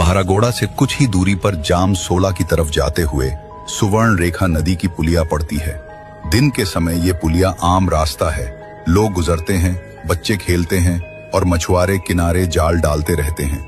बहरागोड़ा से कुछ ही दूरी पर जाम 16 की तरफ जाते हुए सुवर्ण रेखा नदी की पुलिया पड़ती है। दिन के समय ये पुलिया आम रास्ता है, लोग गुजरते हैं, बच्चे खेलते हैं और मछुआरे किनारे जाल डालते रहते हैं।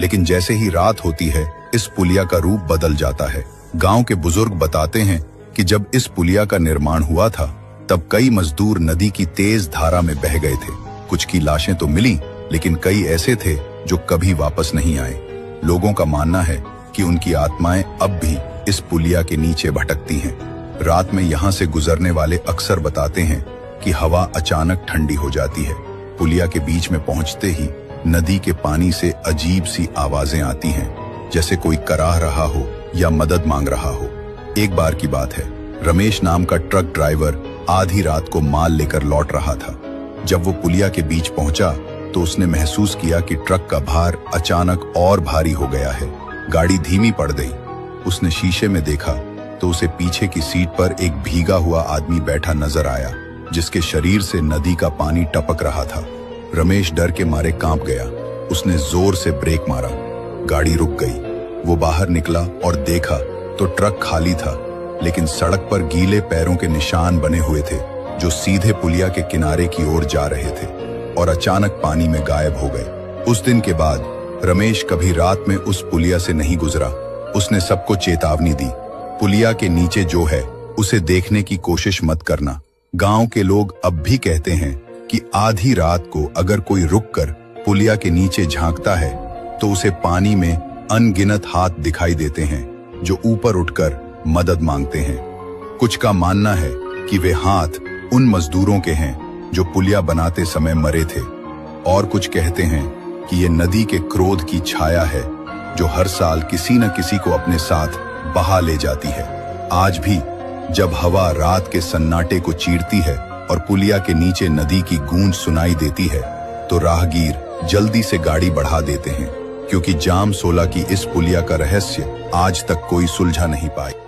लेकिन जैसे ही रात होती है इस पुलिया का रूप बदल जाता है। गांव के बुजुर्ग बताते हैं कि जब इस पुलिया का निर्माण हुआ था तब कई मजदूर नदी की तेज धारा में बह गए थे। कुछ की लाशें तो मिली, लेकिन कई ऐसे थे जो कभी वापस नहीं आए। लोगों का मानना है कि उनकी आत्माएं अब भी इस पुलिया के नीचे भटकती हैं। रात में यहाँ से गुजरने वाले अक्सर बताते हैं कि हवा अचानक ठंडी हो जाती है। पुलिया के बीच में पहुंचते ही नदी के पानी से अजीब सी आवाजें आती हैं, जैसे कोई कराह रहा हो या मदद मांग रहा हो। एक बार की बात है, रमेश नाम का ट्रक ड्राइवर आधी रात को माल लेकर लौट रहा था। जब वो पुलिया के बीच पहुंचा तो उसने महसूस किया कि ट्रक का भार अचानक और भारी हो गया है। गाड़ी धीमी पड़ गई। उसने शीशे में देखा तो उसे पीछे की सीट पर एक भीगा हुआ आदमी बैठा नजर आया, जिसके शरीर से नदी का पानी टपक रहा था। रमेश डर के मारे कांप गया। उसने जोर से ब्रेक मारा, गाड़ी रुक गई। वो बाहर निकला और देखा तो ट्रक खाली था, लेकिन सड़क पर गीले पैरों के निशान बने हुए थे जो सीधे पुलिया के किनारे की ओर जा रहे थे और अचानक पानी में गायब हो गए। उस दिन के बाद रमेश कभी रात में उस पुलिया से नहीं गुजरा। उसने सबको चेतावनी दी, पुलिया के नीचे जो है उसे देखने की कोशिश मत करना। गांव के लोग अब भी कहते हैं कि आधी रात को अगर कोई रुककर पुलिया के नीचे झांकता है तो उसे पानी में अनगिनत हाथ दिखाई देते हैं जो ऊपर उठकर मदद मांगते हैं। कुछ का मानना है कि वे हाथ उन मजदूरों के हैं जो पुलिया बनाते समय मरे थे, और कुछ कहते हैं कि ये नदी के क्रोध की छाया है जो हर साल किसी न किसी को अपने साथ बहा ले जाती है। आज भी जब हवा रात के सन्नाटे को चीरती है और पुलिया के नीचे नदी की गूंज सुनाई देती है तो राहगीर जल्दी से गाड़ी बढ़ा देते हैं, क्योंकि जाम 16 की इस पुलिया का रहस्य आज तक कोई सुलझा नहीं पाया।